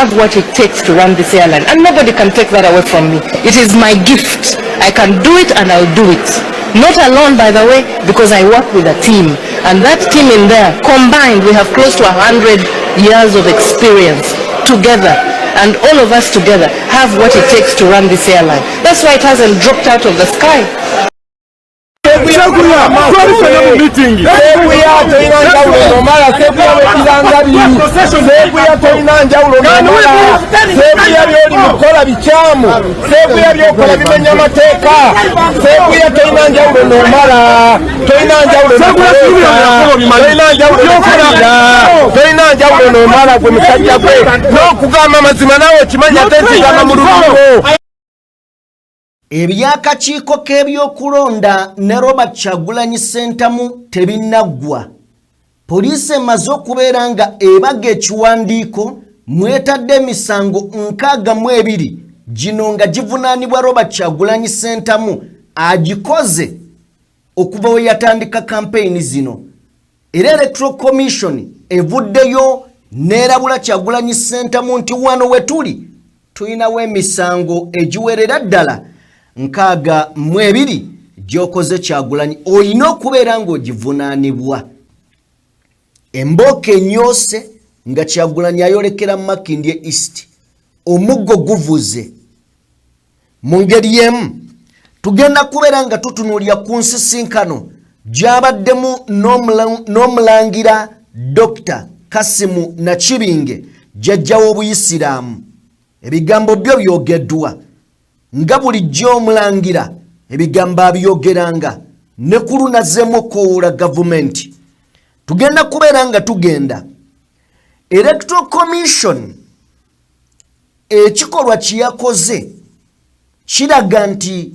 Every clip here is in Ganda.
have what it takes to run this airline, and nobody can take that away from me. It is my gift. I can do it, and I'll do it. Not alone, by the way, because I work with a team, and that team in there, combined, we have close to 100 years of experience together, and all of us together have what it takes to run this airline. That's why it hasn't dropped out of the sky. Ebyakakiiko k'ebyokulonda ne Robert Kyagulanyi Ssentamu tebinnagwa. Poliisi emaze okubeera nga ebaga ekiwandiiko mwetadde emisango 62 gino nga givunaanibwa Robert Kyagulanyi Ssentamu agikoze okuva we yatandika kampeyini zino. Era Electoral Commission evuddeyo n'erabula Kyagulanyi Ssentamu nti wano we tuli tulinawo emisango egiwerera ddala 62 gyokoze Kyagulanyi, olina okubeera ng'ogivunaanibwa. Embooko enyoose nga Kyagulanyi ayolekera Makindye East, omuggo guvuze. Mu ngeri y'emu tugenda kubeera nga tutunuulira ku nsisinkano gy'abaddemu n'omulangira Dr. Kasimu Nakibinge jjajja w'Obuyisiraamu. Ebigambo byo byogeddwa nga bulijjo omulangira ebigambo abyogeranga ne ku lunazzemu okowoola gavumenti. Tugenda kubeera nga tugenda Electoral Commission ekikolwa kiyakoze kiraga nti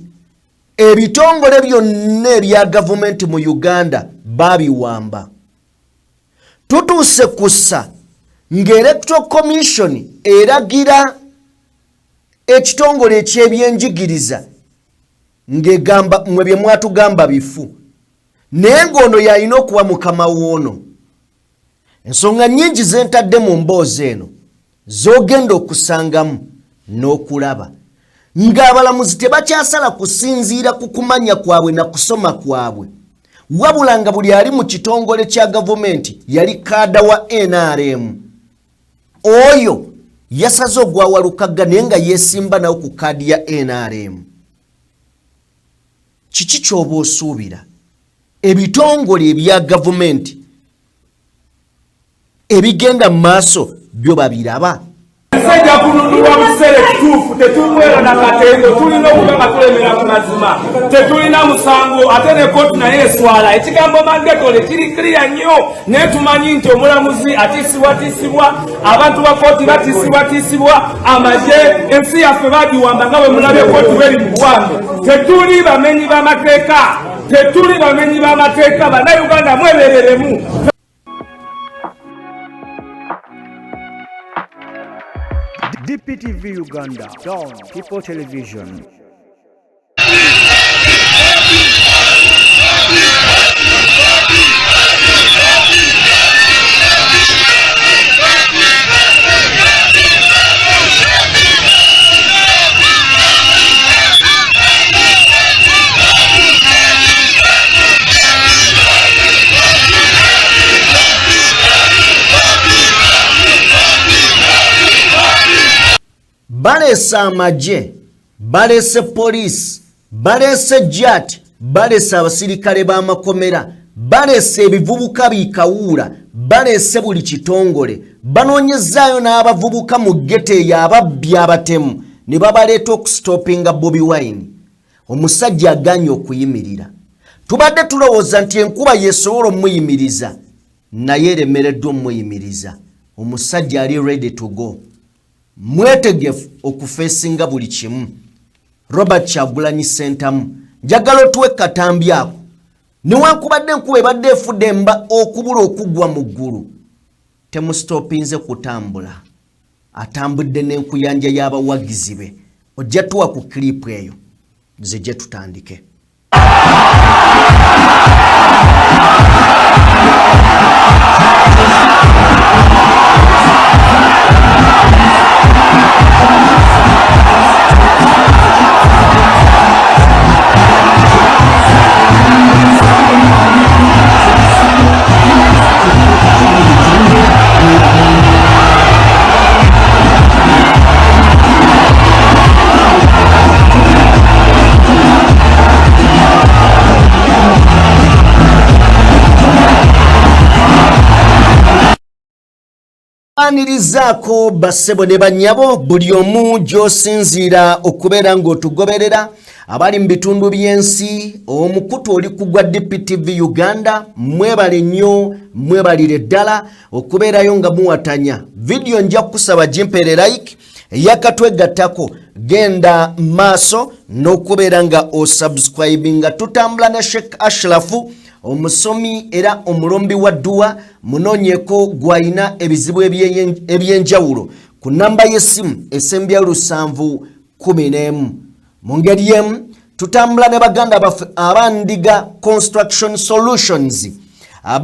ebitongole byonna ebya gavumenti mu Uganda babiwamba. Tutuuse kussa ng'Electoral Commission eragira ekitongole eky'ebyenjigiriza ng'egamba mwe bye mwatugamba bifu, naye ng'ono yalina okuba mukama w'ono. Ensonga nnyingi ze ntadde mu mboozi eno z'ogenda okusangamu n'okulaba ng'abalamuzi tebakyasala kusinziira ku kumanya kwabwe na kusoma kwabwe, wabula nga buli ali mu kitongole kya gavumenti yali kaada wa NRM. Oyo yasaze ogwawalukaga naye nga yeesimba nawo ku kaadi ya NRM. Kiki ky'oba osuubira ebitongole ebya gavumenti ebigenda mu maaso byo babiraba? Sejja kununulwa musere kituufu tetumwera na katendo tulina okubanga tulemera ku mazima tetulina musango ate ne kooti naye eswala ekigambo mandetole kiri clear nnyo naye tumanyi nti omulamuzi atiisibwatiisibwa abantu ba kooti batiisibwatiisibwa amaje ensi yaffe bagiwamba nga bwe mulabye kooti bweri mu buwanvu. Tetuli bamenyi b'amateeka bannayuganda mwebereremu. DPTV Uganda, Dawn People Television. Balese amaje, balese poliisi, balese jat, balese abasirikale b'amakomera, balese ebivubuka bikawuula, balese buli kitongole, banoonyezaayo n'abavubuka mu gete eyo ababbi abatemu ne babaleeta okusitopinga Bobi Wine. Omusajja aganye okuyimirira. Tubadde tulowooza nti enkuba yeesobola omuyimiriza, naye eremereddwa omuyimiriza. Omusajja ali ready to go. Mwetegefu okufeesinga buli kimu. Robert Kyagulanyi Ssentamu njagala otuwe katambi ako newankubadde enkuba ebadde efudde emba okubula okuggwa mu ggulu temusitopinze kutambula. Atambudde n'enkuyanja y'abawagizi be. Ojja tuwa ku kilipu eyo zijje tutandike. nkwanirizaako bassebo ne bannyabo buli omu gy'osinziira okubeera ng'otugoberera abali mu bitundu by'ensi omukutu oli kugwa DPTV Uganda mwebale nnyo mwebalire ddala okubeerayo nga muwatanya vidiyo nja kusaba jimpere like yakatwegattako genda maaso n'okubeera nga osubscribinga tutambula ne Sheikh Ashrafu omusomi era omulombi wa dduwa munoonyeko gwalina ebizibu ebyenjawulo ku namba y'essimu esembya 711 mu ngeri emu tutambula ne baganda baffe abandiga Construction Solutions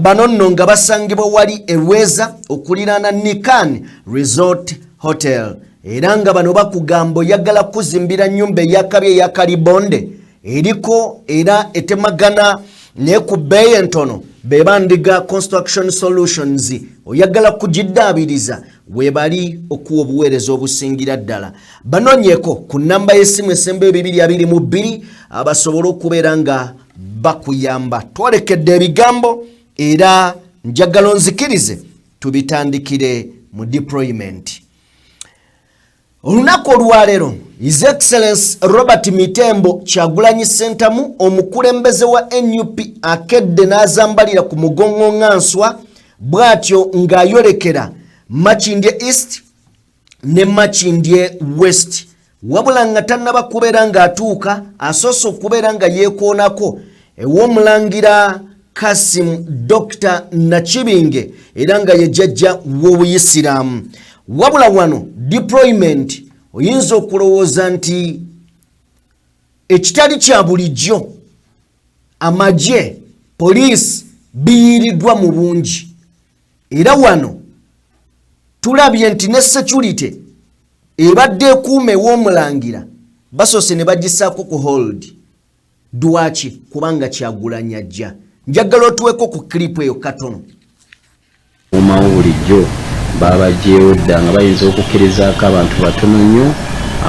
bano nno nga basangibwa wali Erweza okuliraana Nikan Resort Hotel era nga bano bakugamba oyagala kuzimbira nnyumba eyakabye eya Kalibonde eriko era etemagana ne ku bbeeyi entono be bandiga Construction Solutions oyagala kugiddaabiriza webali okuwa obuweereza obusingira ddala banoonyeko ku namba y'essimu esembeyo 222 abasobole okubeera nga bakuyamba twolekedde ebigambo era njagala onzikirize tubitandikire mu deployment. Olunaku olwaleero His Excellence Robert Mitembo Kyagulanyi Ssentamu omukulembeze wa NUP akedde n'azambalira ku mugongo ŋŋanswa bw'atyo ng'ayolekera Makindye East ne Makindye West wabula nga tannaba kubeera ng'atuuka asoose okubeera nga yeekoonako ew'omulangira Kassim Dr. Nakibinge era nga ye jjajja w'Obuyisiraamu wabula wano deployment oyinza okulowooza nti ekitali kya bulijjo amagye poliisi biyiiriddwa mu bungi era wano tulabye nti ne security ebadde ekuuma ew'omulangira basoose ne bagisaako ku hold dwaki kubanga Kyagulanyi ajja njagala otuweko ku clip eyo katono omawo bulijjo babagyewo dda nga bayinza okukkirizaako abantu batono nnyo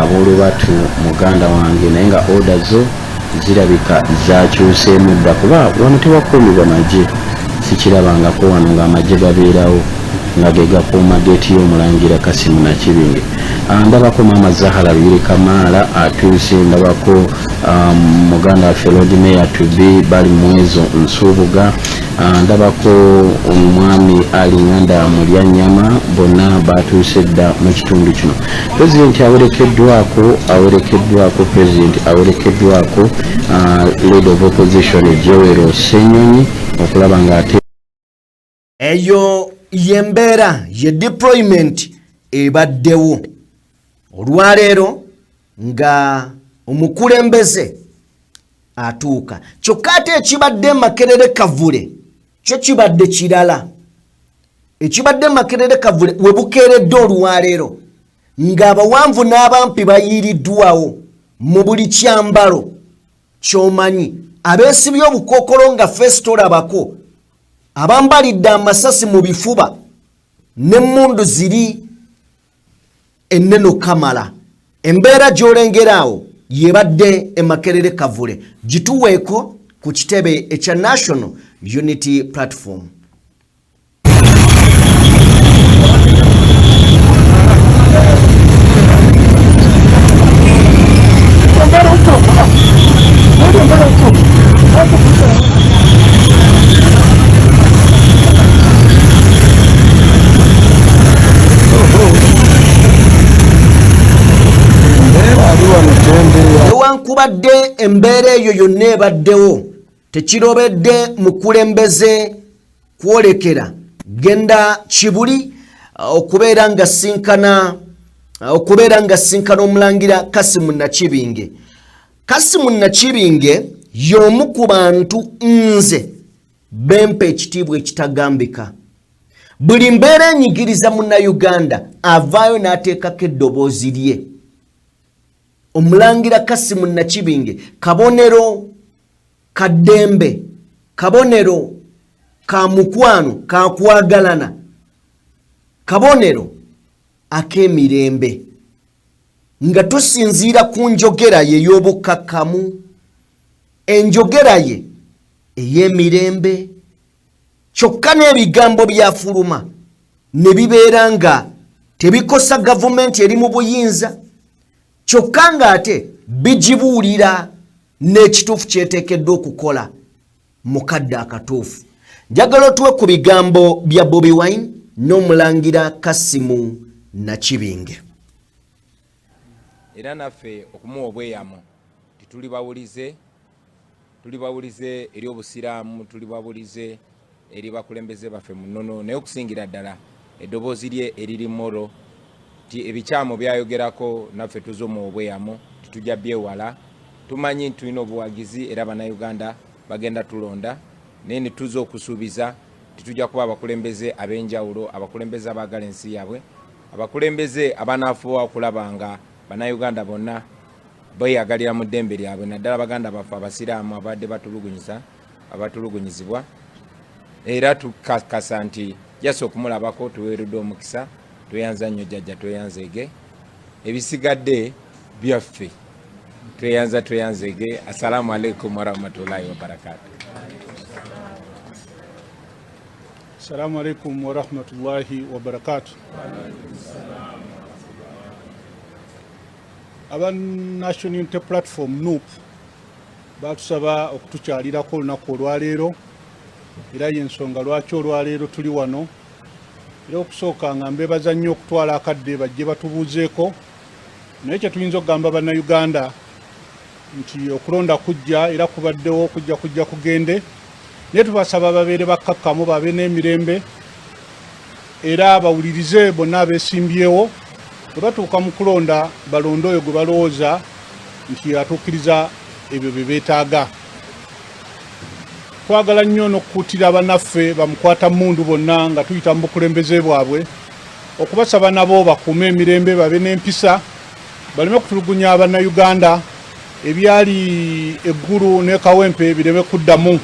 ab'olubatu muganda wange naye nga oda zo zirabika zakyuseemu dda kuba wano tewakuumibwa magye sikirabangako wano ng'amagye gabeerawo nga ge gakuuma geeti y'omulangira Kasimu Nakibinge ndabako Maama Zahara Bire Kamaala atuuse ndabako muganda waffe Lord Mayor Tubi bali mwezo Nsubuga ndabako omwami Alinganda Mulyanyama bonna batuuse dda mu kitundu kino pulezidenti awerekeddwako pulezidenti awerekeddwako Leader of Opposition Joel Ssenyonyi okulaba ng'ate eyo yembeera ye deployment ebaddewo olwaleero nga omukulembeze atuuka kyokka ate ekibadde Makerere Kavule kyo kibadde kirala ekibadde Makerere Kavule we bukeeredde olwaleero ng'abawanvu n'abampi bayiiriddwawo mu buli kyambalo ky'omanyi abeesibye obukookolo nga ffe tolabako abambalidde amasasi mu bifuba n'emmundu ziri enneno kamala embeera gy'olengeraawo yebadde e Makerere Kavule gituweeko ku kitebe ekya National Unity Platform. Newankubadde embeera eyo yonna ebaddewo tekirobedde mukulembeze kwolekera genda Kibuli okubeera nga sinkana omulangira Kasimu Nakibinge. Kasimu Nakibinge y'omu ku bantu nze bempa ekitiibwa ekitagambika. Buli mbeera enyigiriza Munnayuganda avaayo n'ateekako eddoboozi lye. Omulangira Kasimu Nakibinge kabonero ka ddembe, kabonero ka mukwano ka kwagalana, kabonero ak'emirembe nga tusinziira ku njogera ye y'obukakkamu, enjogera ye ey'emirembe kyokka n'ebigambo byafuluma ne bibeera nga tebikosa gavumenti eri mu buyinza kyokka nga ate bigibuulira n'ekituufu kyeteekeddwa okukola mu kadde akatuufu. Njagala otuwe ku bigambo bya Bobi Wine n'omulangira Kasimu Nakibinge. Era naffe okumuwa obweyamo tulibawulize eri obusiraamu, tulibawulize eri bakulembeze baffe mu nnono, naye okusingira ddala eddoboozi lye eriri moro ti ebikyamu byayogerako naffe tuzomuwa obweyamo titujja byewala. Tumanyi nti tulina obuwagizi era bannayuganda bagenda tulonda, naye ne tuza okusuubiza titujja kuba abakulembeze ab'enjawulo, abakulembeze abaagala ensi yaabwe, abakulembeze abanaafuba okulaba nga bannayuganda bonna beyagalira mu ddembe lyabwe, naddala baganda baffe abasiraamu abadde batulugunyizibwa. Era tukakasa nti jasa okumulabako tuweeredde omukisa, tweyanza nnyo jjajja, tweyanzeege, ebisigadde byaffe tweyanzeege. Assalamu alaikum warahmatullahi wabarakatuh. Assalamu alaikum warahmatullahi wabarakatuh. Aba National Unity Platform NUP batusaba okutukyalirako olunaku olwaleero, era y'ensonga lwaki olwaleero tuli wano. Era okusooka nga mbeebaza nnyo okutwala akadde bajje batubuuzeeko, naye kye tuyinza okugamba bannayuganda nti okulonda kujja era kubaddewo kujja kugende, naye tubasaba babeere bakkakkamu, babe n'emirembe era bawulirize bonna abeesimbyewo. Bwe batuuka mu kulonda balonde oyo gwe balowooza nti atuukiriza ebyo bye beetaaga. Twagala nnyo n'okukuutira bannaffe bamukwata mmundu bonna nga tuyita mu bukulembeze bwabwe, okubasaba nabo bakuume emirembe, babe n'empisa, baleme kutulugunya abannayuganda, ebyali eggulu ne kawempe bireme kuddamu.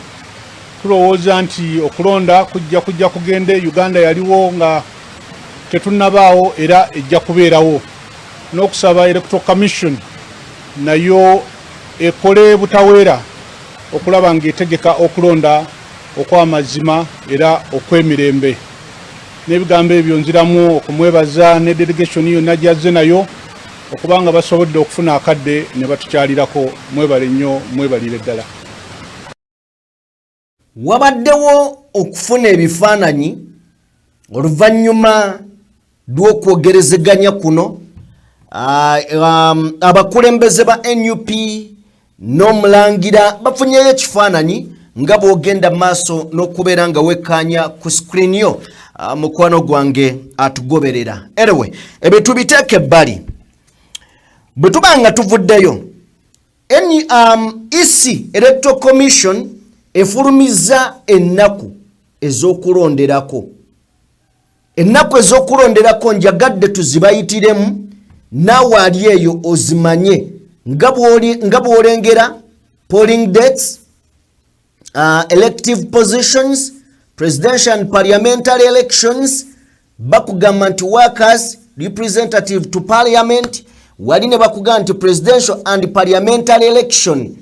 Tulowooza nti okulonda kujja kugende, Uganda yaliwo nga tetunnabaawo era ejja kubeerawo, n'okusaba Electoral Commission nayo ekole butaweera okulaba ng'etegeka okulonda okw'amazima era okw'emirembe. N'ebigambo ebyo nziramu okumwebaza ne delegation yonna gyazze nayo okubanga basobodde okufuna akadde ne batukyalirako. Mwebale nnyo, mwebalire ddala. Wabaddewo okufuna ebifaananyi oluvannyuma lw'okwogerezeganya kuno, abakulembeze ba NUP n'omulangira bafunyeyo ekifaananyi nga bw'ogenda maaso n'okubeera nga wekkaanya ku screen yo. Mukwano gwange atugoberera. Anyway, ebyo tubiteeke ebbali. Bwe tuba nga tuvuddeyo, EC Electoral Commission efulumiza ennaku ez'okulonderako. Ennaku ez'okulonderako njagadde tuzibayitiremu, naawe ali eyo ozimanye nga bw'olengera polling dates, elective positions, presidential and parliamentary elections. Bakugamba nti workers representative to parliament, wali ne bakugamba nti presidential and parliamentary election.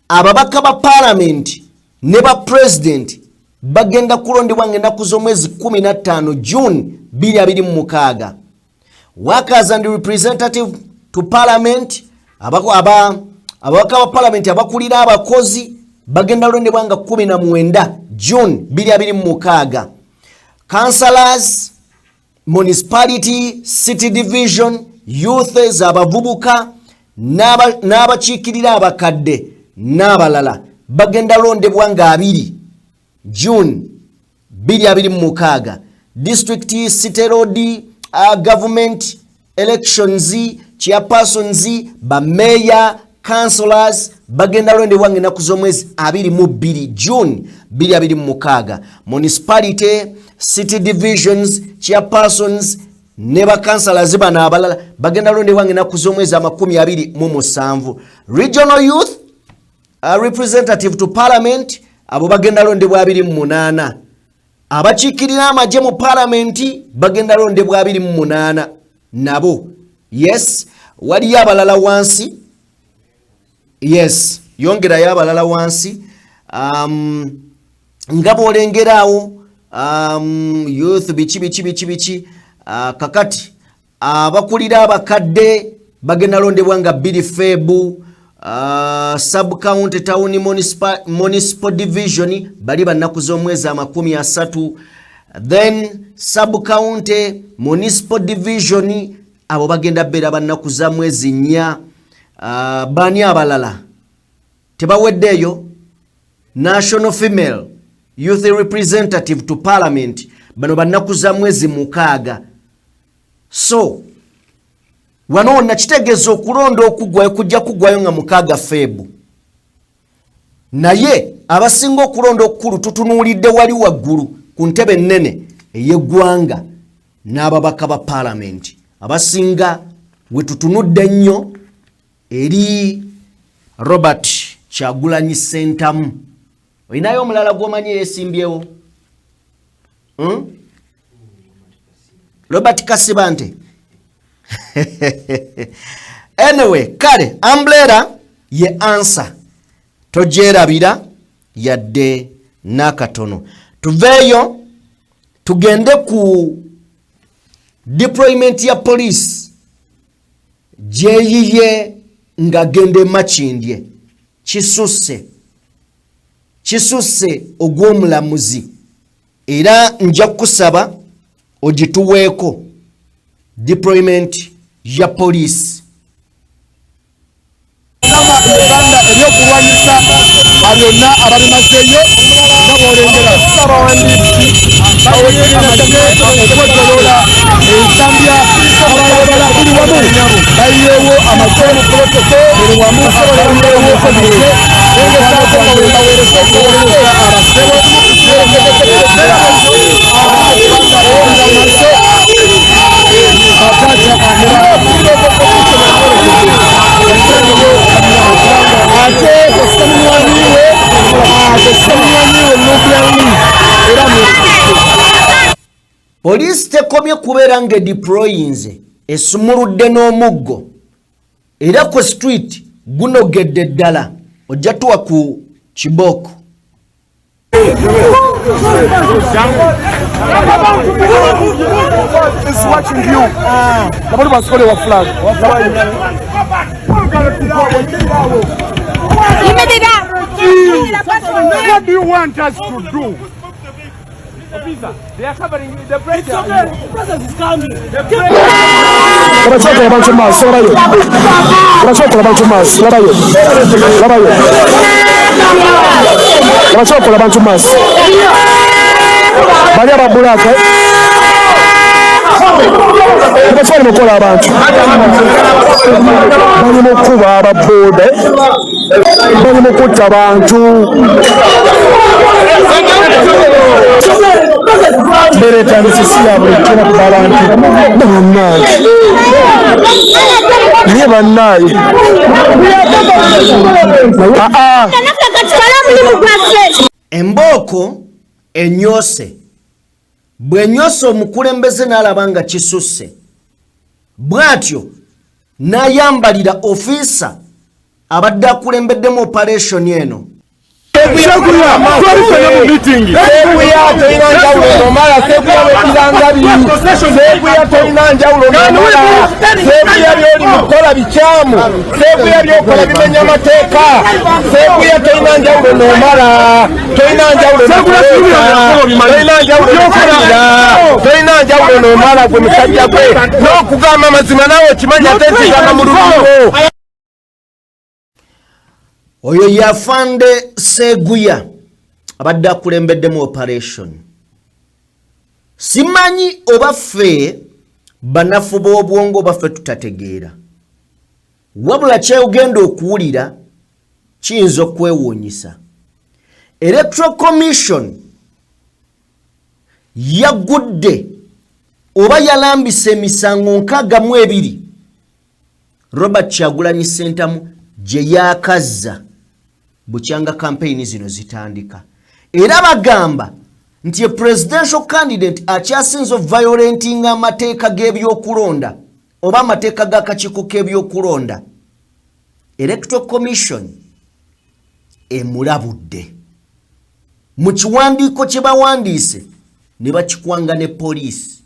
Ababaka ba parliament ne ba president bagenda kulondebwa ng'ennaku z'omwezi 15 June 2026. Workers and representative to parliament, ababaka ba parliament abakulira abakozi bagenda kulondebwa nga 19 June 2026. Councillors, municipality, city division, youth abavubuka n'abakiikirira abakadde n'abalala bagenda londebwa nga 2 June 2026. District, city road, government elections, chairpersons, bameya, councillors bagenda londebwa ng'ennaku z'omwezi 22 June 2026. Municipality, city divisions, chairpersons ne ba councillors bano abalala bagenda londebwa ng'ennaku z'omwezi 27. Regional youth representative to parliament abo bagenda londebwa 28. Abakiikirira amagye mu parliament bagenda londebwa 28 nabo. Yes, waliyo abalala wansi. Yes, yongerayo abalala wansi. Nga bw'olengeraawo youth bichi kakati abakulira abakadde bagenda londebwa nga Billy Febu sub county town municipal division bali bannaku z'omwezi 30 then sub county municipal division abo bagenda bera bannaku za mwezi 4 bani abalala tebaweddeyo national female youth representative to parliament bano bannaku za mwezi 6 so wano nakitegeeza okulonda okugwayo kujja kugwayo nga 6 Febu naye abasinga okulonda okukulu tutunuulidde wali waggulu ku ntebe nnene ey'eggwanga n'ababaka ba parliament abasinga we tutunudde nnyo eri Robert Kyagulanyi Ssentamu. Olinayo omulala gw'omanyi yeesimbyewo? Robert Kasibante. Anyway, kale umbrella ye answer tojerabira yadde nakatono. Tuveyo tugende ku deployment ya police jeyiye nga gende Makindye Kisusse ogw'omulamuzi era nja kusaba ogituweeko deployment ya police. Uganda ebyokulwanyisa byonna abalimazeeyo nga bw'olengera okwetoloola ensambya abalabala buli wamu bayiyeewo amazeemu protoko buli wamu abayiyeewo komite engesaako nga bwe baweereza okuweereza abasebo Police tekomye kubeera nga deployinze esumuludde n'omuggo era ku street gunogedde ddala ojja tuwa ku kiboko. Is watching you. Nobody was calling a flag. What do you want us to do? Officer, they are covering the pressure. It's okay. The presence is coming. Abasore mukola abantu bali mukuba ababoda bali mukutta abantu bereta misisi ya buli kina kuba abantu bannange niye bannaayi Embooko ennyose bw'ennyose omukulembeze n'alaba nga kisusse bw'atyo n'ayambalira ofiisa abadde akulembedde operation eno. Oyo yafande Seguya abadde akulembedde operation. Simanyi oba ffe banafu b'obwongo baffe tutategeera. Wabula kyegenda okuwulira kiyinza okwewuunyisa. Electoral Commission yagudde oba yalambise emisango 62 Robert Kyagulanyi Ssentamu gye yaakazza bukyanga campaign zino zitandika. Era bagamba nti presidential candidate akyasinze violenting amateeka g'ebyokulonda oba amateeka g'akakiiko k'ebyokulonda. Electoral Commission emulabudde mu kiwandiiko kye bawandiise ne bakikwanga ne poliisi.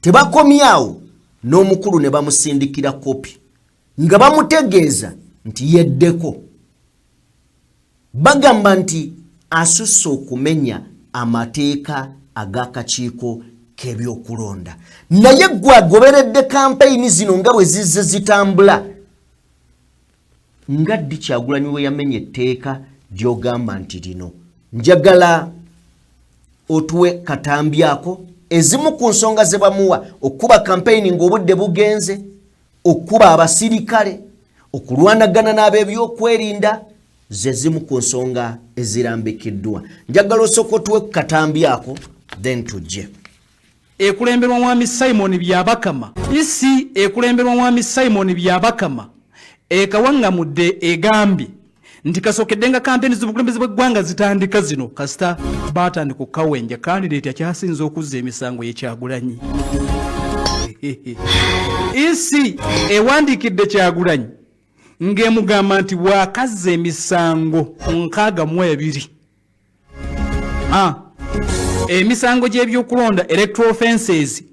Tebakomyawo n'omukulu ne bamusindikira kopi nga bamutegeeza nti yeddeko. Bagamba nti asusse okumenya amateeka ag'akakiiko k'ebyokulonda. Naye gwe agoberedde kampeyini zino nga bwe zizze zitambula. Nga ddi Kyagulanyi we yamenya etteeka gy'ogamba nti lino? Njagala otuwe katambyako ezimu ku nsonga ze bamuwa: okuba kampeyini ng'obudde bugenze, okuba abasirikale, okulwanagana n'ab'ebyokwerinda, ze zimu ku nsonga ezirambikiddwa. Njagala osooka otuwe katambyako then tujje. Ekulemberwa mwami Simon Byabakama. Isi ekulemberwa mwami Simon Byabakama ekawangamudde egambye nti kasookeddenga kampeni z'obukulembeze bw'eggwanga zitandika zino kasita baatandika okukawenja kandidate akyasinze okuzza emisango ye Kyagulanyi. Isi ewandiikidde Kyagulanyi ng'emugamba nti bw'akazza emisango 62. Emisango gy'ebyokulonda electoral offences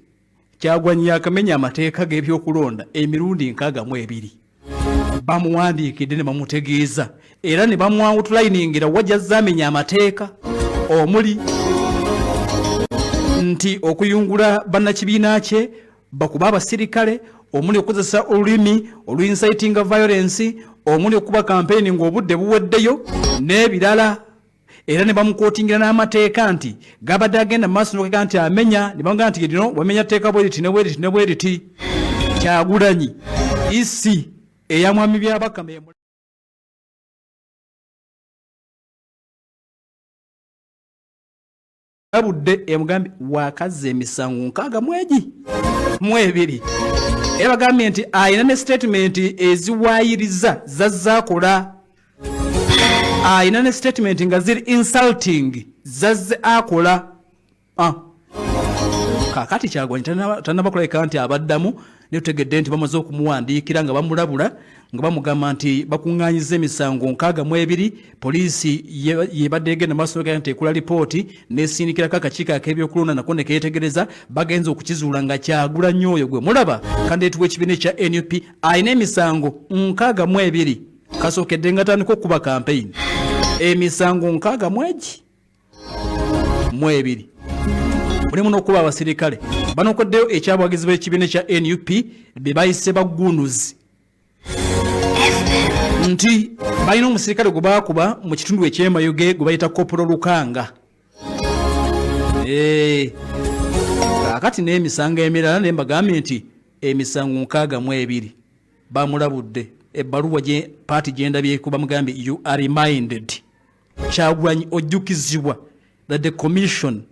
Kyagulanyi yakamenya amateeka g'ebyokulonda emirundi 62. Bamuwandiikidde ne bamutegeeza era ne bamwawutulayiningira wajjazza amenya amateeka omuli nti okuyungula bannakibiina kye bakuba abasirikale, omuli okukozesa olulimi olu-inciting violence, omuli okuba kampeyini ng'obudde buweddeyo n'ebirala. Era ne bamukootingira n'amateeka nti gabadde agenda mu maaso n'okega nti amenya, ne bamugamba nti lino wamenya tteeka bwe riti ne bwe riti ne bwe riti. Kyagulanyi isi eya mwami Byabakama abudde emugambye wakazza emisango 62. Era bagambye nti ayina ne statement eziwaayiriza zazaakola. Ayina ne statement nga ziri insulting zazze akola. Kakati Kyagulanyi tannabakulabika nti abaddamu ne tutegedde nti bamaze okumuwandiikira nga bamulabula nga bamugamba nti bakuŋŋaanyiza emisango 62. Poliisi yebadde egenda maaso nti ekula lipooti n'esindikirako akakiiko ak'ebyokulonda nako ne keetegereza bagenze okukizuula nga Kyagulanyi oyo gwe mulaba kandidate w'ekibiina ekya NUP ayina emisango 62. Kasookedde nga atandika okuba kampeyini emisango 62. Mulimu n'okuba abasirikale banokoddeyo ekyabwagizi b'ekibiina ekya NUP be bayise baggunuzi nti balina omusirikale gwe baakuba mu kitundu eky'emayuge gwe bayita Kopolo Lukanga. Kaakati n'emisango emirala ne mbagambye nti emisango 62 bamulabudde. Ebbaluwa gye paati gyendabyeko bamugambye you are reminded. Kyagulanyi ojjukizibwa that the commission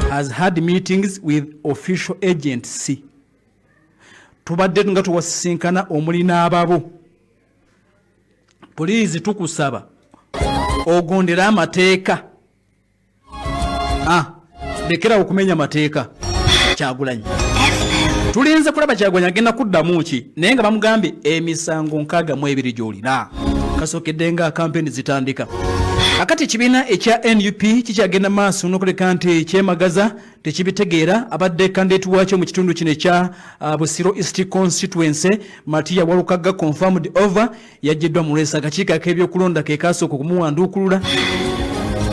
has had meetings with official agents. Tubadde nga tuwasisinkana omuli n'ababo. Poliisi tukusaba ogondera amateeka. Lekera okumenya amateeka Kyagulanyi. Tulinze kulaba Kyagulanyi agenda kuddamu ki naye nga bamugambye emisango 62 gy'olina. Kasookedde nga kampeni zitandika. Akati ekibiina ekya NUP kikyagenda maaso n'okuleka nti kyemagaza tekibitegeera. Abadde kandidate waakyo mu kitundu kino ekya Busiro East Constituency Matiya Walukaga confirmed over yaggiddwa mu lwesa akakiiko ak'ebyokulonda ke kasooka okumuwanduukulula.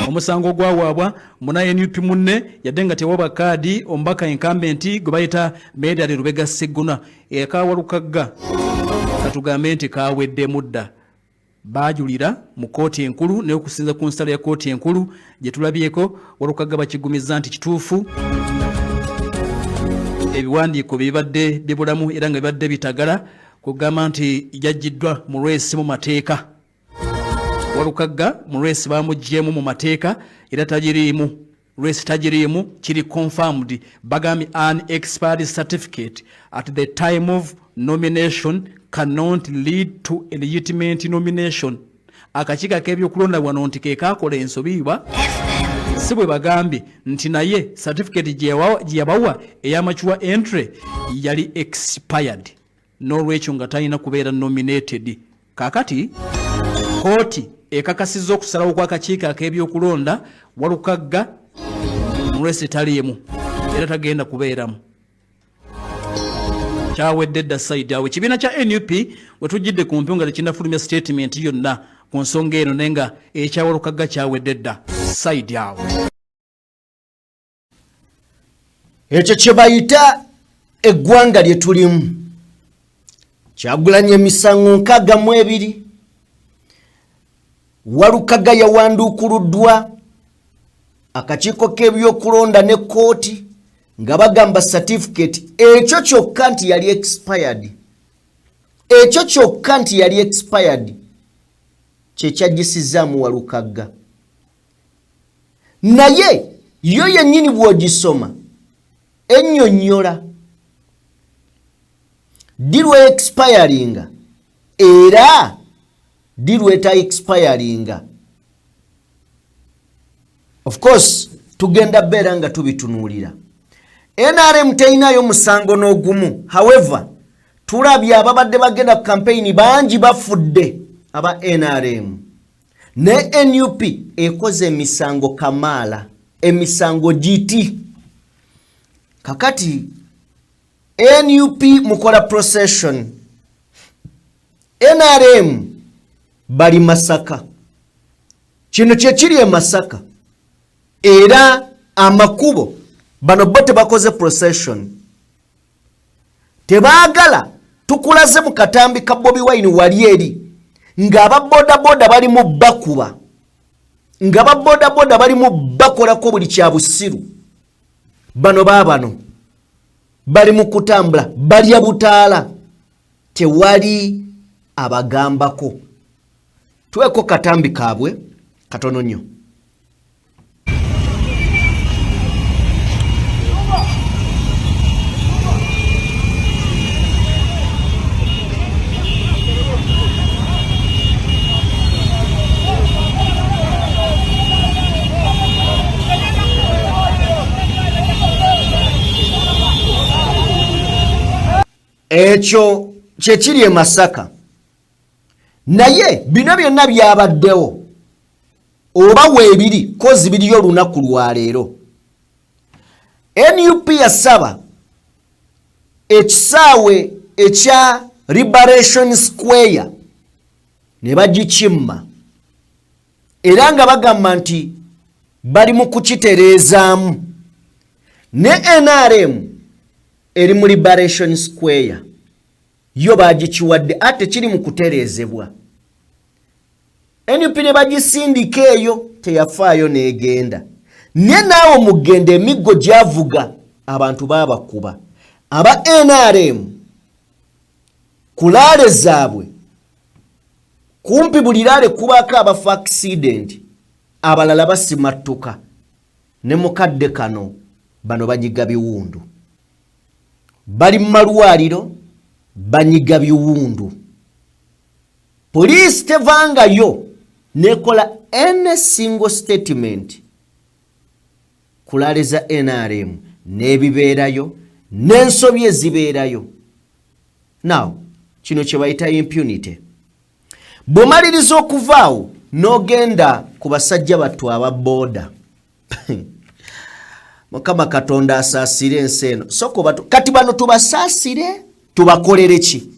Omusango gwawaabwa muna NUP munne yadde nga tewaba kaadi omubaka incumbent gwe bayita Medali Lubega Ssegguna Walukaga katugambe nti kawedde mudda. Bajulira mu kooti enkulu n'okusinza ku nsala ya kooti enkulu gye tulabyeko Walukaga bakigumiza nti kituufu ebiwandiiko bibadde bibulamu era nga bibadde bitagala kugamba nti yaggiddwa mu lwesi mu mateeka. Walukaga mu lwesi bamuggyemu mu mateeka era tagiriimu lwesi tagiriimu kiri confirmed. Bagambye an expired certificate at the time of nomination cannot lead to a legitimate nomination. Akakiiko ak'ebyokulonda wano nti ke kaakola ensobiibwa si bwe bagambye nti naye certificate gye yabawa ey'amachuwa entry yali expired n'olwekyo nga talina kubeera nominated. Kaakati kooti ekakasizza okusalawo kw'akakiiko ak'ebyokulonda Walukaga unless taliemu era tagenda kubeeramu kyawedde dda side awe kibiina kya NUP wetujjidde ku mpunga tekinafulumya statement yonna ku nsonga eno nenga ekyawolukagga kyawedde dda side awe ekyo kye bayita eggwanga lye tulimu Kyagulanyi emisango 62 Walukaga yawanduukuluddwa akakiiko k'ebyokulonda ne kooti nga bagamba certificate ekyo kyokka nti yali expired. Ekyo kyokka nti yali expired kye kyaggisizaamu Walukaga. Naye yo yennyini bw'ogisoma ennyonnyola dirwe expiringa era dirweta expiringa. Of course tugenda beera nga tubitunuulira. NRM teinayo musango n'ogumu. However tulabye ababadde bagenda ku campaign bangi bafudde aba NRM. Ne NUP ekoze emisango kamaala, emisango GT. Kakati NUP mukola procession, NRM bali Masaka. Kino kye kiri e Masaka. Era amakubo bano bote bakoze procession. Tebaagala tukulaze mu katambi ka Bobi Wine wali eri nga ababoda boda bali mu bakuba, nga ababoda boda bali mu bakolako buli kya busiru. Bano baabano bali mu kutambula balya butaala tewali abagambako. Tuweko katambi kaabwe katono nnyo. Ekyo kye kiri e Masaka. Naye bino byonna byabaddewo oba weebiri kozi biriyo olunaku lwa leero. NUP yasaba ekisaawe ekya Liberation Square ne bagikimma era nga bagamba nti bali mu kukitereezaamu. Ne NRM eri mu Liberation Square yo bagikiwadde ate kiri mu kutereezebwa. NUP ne bagisindika eyo teyafaayo n'egenda. Naye naawe mugende emiggo gyavuga abantu baabakuba. Aba NRM kulaale zaabwe kumpi buli laale kubaako abafa accident, abalala basimattuka. Ne mukadde kano bano banyiga biwundu. Bali mu malwaliro banyiga biwundu. Poliisi tevangayo nekola any single statement kulaaleza NRM n'ebibeerayo n'ensobi ezibeerayo. Now kino kye bayita impunity. Bw'omaliriza okuvaawo n'ogenda ku basajja battu aba booda Mukama Katonda asaasire ensi eno. Soko batu kati bano tubasaasire tubakolere ki?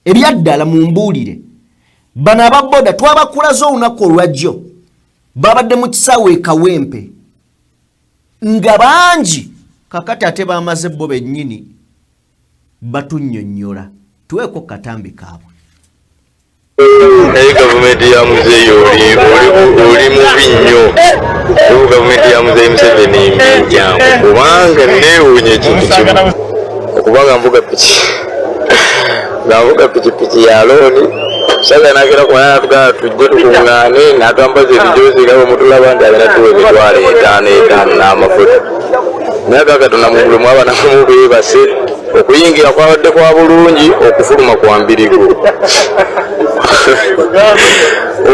Ebyaddala mumbuulire. Bano ababoda twabakulaza olunaku olwajjo babadde mu kisaawe Kawempe nga bangi kakati ate bamaze bo bennyini batunnyonnyola. Tuweeko katambi kaabwe. Hey, gavumenti ya muzeeyi oli mubi nnyo. Gavumenti ya muzeeyi Museveni mbijjangu kubanga neewuunya ekintu kimu okubanga mvuga pikipiki ya looni saga nagera kwa natuga tujje tukuŋŋaane n'atwambaza ebijoozi nga bwemutulaba nti alina tuwa emitwalo 5 n'amafuta. Naye kakatona mu buli mwabana beebase okuyingira kwabadde kwa bulungi, okufuluma kwa mbirigo.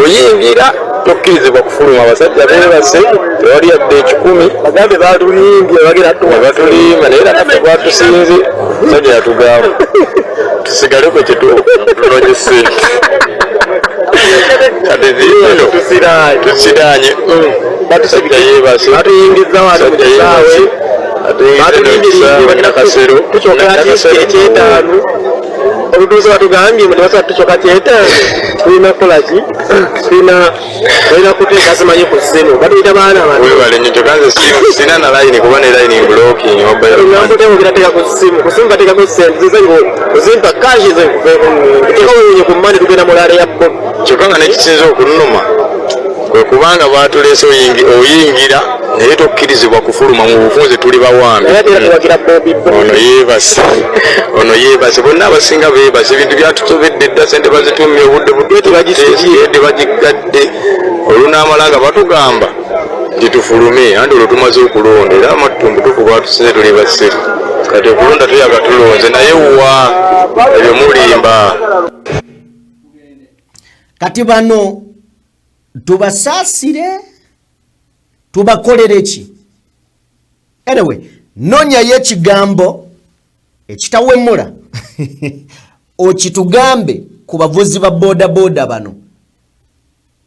Oyingira tokkirizibwa kufuluma, abasajja beebase tewali yadde 10 bagambe batulimbye batulimba naye nakaffe gwatusinze musajja yatugamba tusigaleko kyetunonye ssente kati zino tusiranye batuyingiza watu mukisawe batuyingiza tukyokati ekyetaano obutuuze batugambye mudibasa tukyokati ekyetaano tulina kolaki tulina kuteeka simanyi ku ssimu batuyita baana webale nyo kyokanze sina na layini kuba ne layini blocking obaoteekirateeka ku ssimu bateekako sente zize ngo ozimpa kashi ze kuteekawenye ku mmandi tugenda mulala ya bo kyokka nga nekisinza okunuma kwe kubanga batulese oyingira naye tokkirizibwa kufuluma mu bufunze tuli bawambi ono yeebase bonna abasinga beebase ebintu byatusobedde dda sente bazitumye obudde budde bagigadde olunaamala nga batugamba nti tufulume andi olwo tumaze okulonda era mutufu batusize tuli basere kati okulonda tuyaga tulonze naye wa ebyo mulimba kati bano tubasaasire tubakolere ki? Anyway, nonyayo ekigambo ekitawemula okitugambe ku bavuzi ba bodaboda bano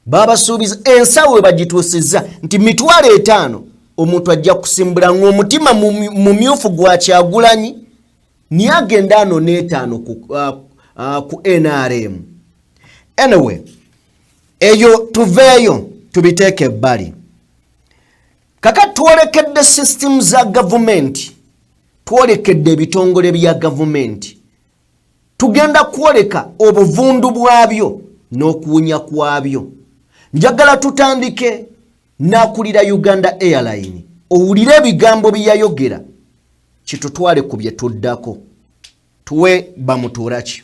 babasuubiza ensawo bagituusizza nti 5,000 omuntu ajja kusimbula ng'omutima mumyufu gwa Kyagulanyi niye agenda ano n'etaano ku NRM. Anyway, eyo tuveeyo tubiteeke ebbali. Kaka twolekedde system za gavumenti, twolekedde ebitongole bya gavumenti, tugenda kwoleka obuvundu bwabyo n'okuwunya kwabyo. Njagala tutandike n'akulira Uganda Airline owulire ebigambo byayogera kitutwale ku bye tuddako tuwe bamutuuraki.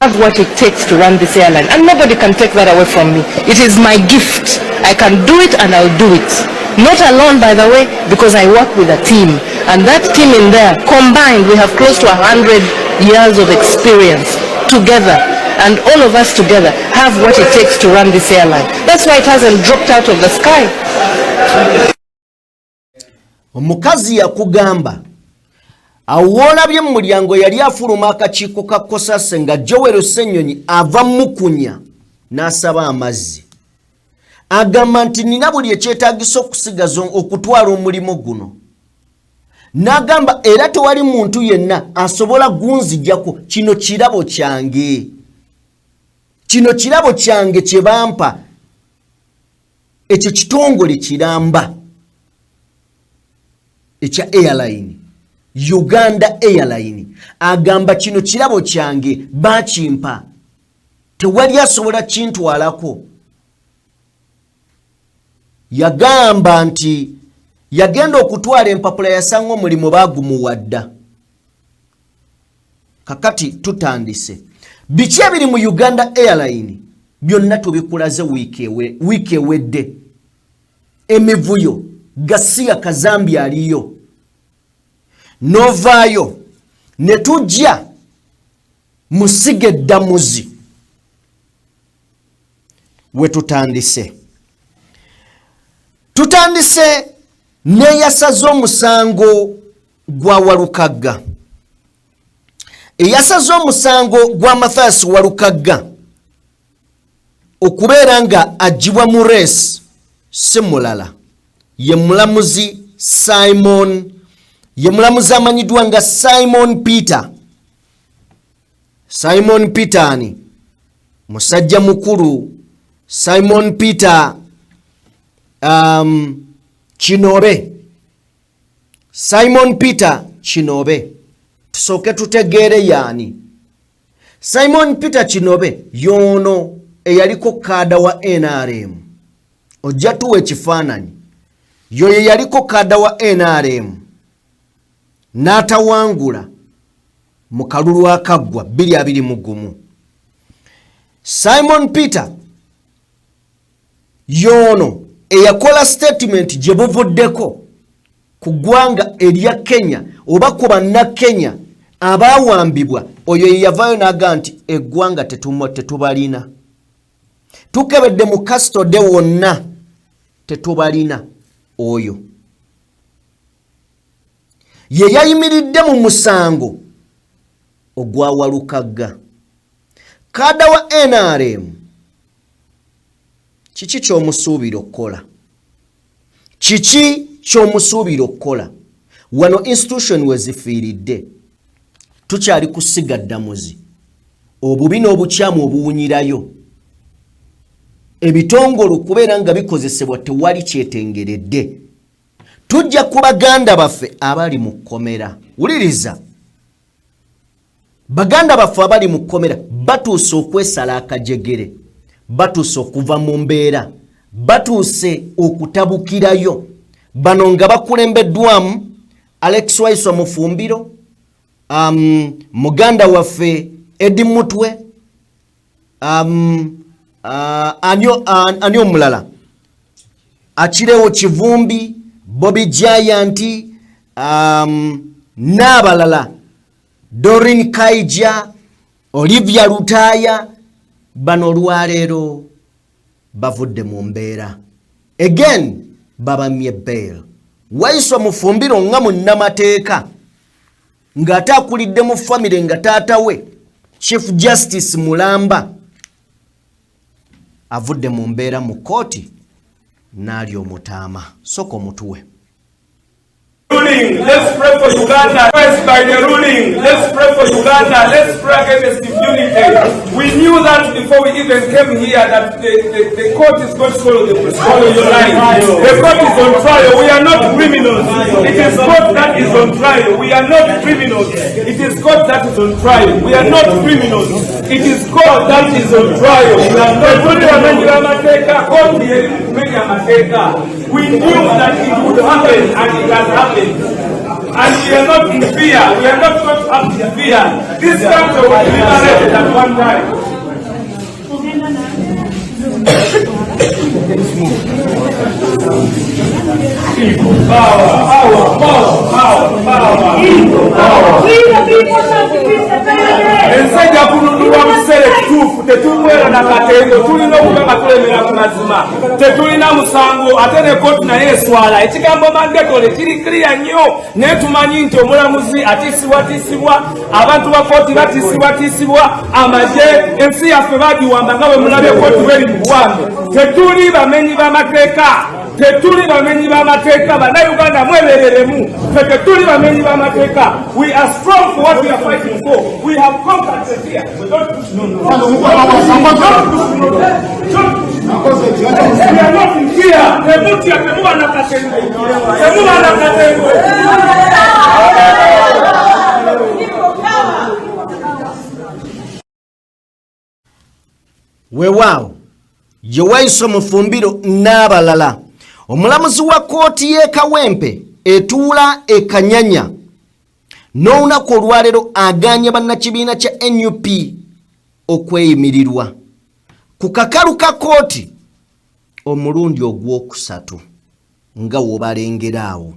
Have what it takes to run this airline, and nobody can take that away from me. It is my gift. I can do it and I'll do it. Not alone, by the way, because I work with a team, and that team in there combined, we have close to 100 years of experience together, and all of us together have what it takes to run this airline. That's why it hasn't dropped out of the sky. Omukazi yakugamba awona bye mu mulyango yali afuluma akakiiko ka Kosase nga Joel Ssenyonyi ava mukunya n'asaba amazzi. Agamba nti nina buli ekyetaagisa okusigaza okutwala omulimu guno. N'agamba era tewali muntu yenna asobola gunzijjako. Kino kirabo kyange. Kino kirabo kyange kye bampa. Ekyo kitongole kiramba ekya airline. Uganda Airline. Agamba kino kirabo kyange bakimpa. Tewali asobola kintwalako. Yagamba nti yagenda okutwala empapula yasanga omulimu bagumuwadda. Kakati tutandise. Biki ebiri mu Uganda Airline byonna tubikulaze wiiki ewedde. Emivuyo Gasiya Kazambi aliyo. Novaayo ne tujja musige ddamuzi we tutandise. Tutandise n'eyasaze omusango gwa Walukagga. Eyasaze omusango gwa Mathias Walukagga okubeera nga agibwa mu reesi si mulala ye mulamuzi ye mulamuzi amanyiddwa nga Simon Peter. Simon Peter ni musajja mukulu. Simon Peter Kinobe. Simon Peter Kinobe. Tusooke tutegeere yaani. Simon Peter Kinobe yono eyaliko kaada wa NRM. Ojja tuwa ekifaananyi. Yoye yaliko kaada wa NRM. N'atawangula mu kalulu akaggwa 2021. Simon Peter yono eyakola statement gye buvuddeko ku ggwanga erya Kenya oba ku bannakenya abaawambibwa. Oyo ye yavaayo n'aga nti eggwanga tetubalina. Tukebedde mu custody wonna tetubalina. Oyo ye yayimiridde mu musango ogwa Walukagga. Kaada wa NRM kiki ky'omusuubira okukola? kiki ky'omusuubira okukola wano institution wezifiiridde tukyali kusiga ddamuzi obubi n'obukyamu obuwunyirayo ebitongole okubeera nga bikozesebwa tewali kyetengeredde tujja ku baganda baffe abali mu kkomera wuliriza baganda baffe abali mu kkomera batuuse okwesala akajegere batuuse okuva mu mbeera batuuse okutabukirayo bano nga bakulembeddwamu Alex Waiso Mufumbiro muganda waffe Edi Mutwe ani omulala Akirewo Kivumbi Bobby Giant n'abalala Doreen Kaija Olivia Lutaya bano olwaleero bavudde mu mbeera again babamye bail Waiso Mufumbiro nga munnamateeka ng'ate akulidde mu famire nga taata we Chief Justice Mulamba avudde mu mbeera mu kooti n'ali omutaama soko mutuwe ruling. Let's pray for Uganda. First by the ruling. Let's pray for Uganda. Let's pray against impunity. We knew that before we even came here that the court is going to follow the procedure. The court is on trial. We are not criminals. It is court that is on trial. We are not criminals. It is court that is on trial. We are not criminals. It is court that is on trial. We knew that it would happen and it has happened. And we are not in fear. We are not caught up in fear. This country was liberated at one time. Ensajja kununulwa busere kituufu tetumwera na katengo tulina okubanga tulemera ku mazima tetulina musango ate ne kooti naye eswala ekigambo mandetole kiri kiriya nnyo naye tumanyi nti omulamuzi atiisibwatiisibwa abantu ba kooti batiisibwatiisibwa amagye ensi yaffe bagiwamba nga bwe mulabe kooti beri mu buwange tetuli bamenyi b'amateeka tetuli bamenyi b'amateeka bannayuganda mwebereremu tetuli bamenyi b'amateeka. We are strong for what we are fighting for. We have conquered the fear. We are not in fear. Temutia temuwa na katengo. Temuwa na katengo. Weewaawo ye Waiso Mufumbiro n'abalala omulamuzi wa kooti y'e Kawempe etuula e Kanyanya n'olunaku olwaleero agaanye bannakibiina kya NUP okweyimirirwa ku kakalu ka kooti omulundi ogwokusatu nga wobalengera awo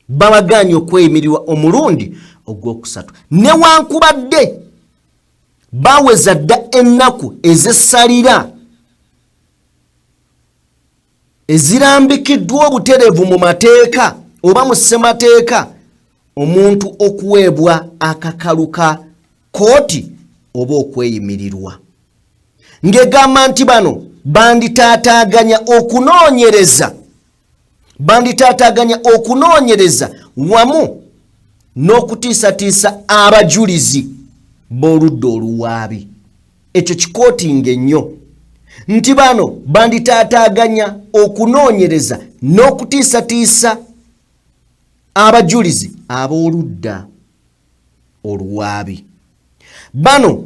babagaanye okweyimirirwa omulundi ogwokusatu newankubadde baweza dda ennaku ez'essalira ezirambikiddwa obutereevu mu mateeka oba mu ssemateeka omuntu okuweebwa akakalu ka kooti oba okweyimirirwa ng'egamba nti bano banditaataaganya okunoonyereza wamu n'okutiisatiisa abajulizi b'oludda oluwaabi. Ekyo kikootinga ennyo nti bano banditaataaganya okunoonyereza n'okutiisatiisa abajulizi ab'oludda oluwaabi. Bano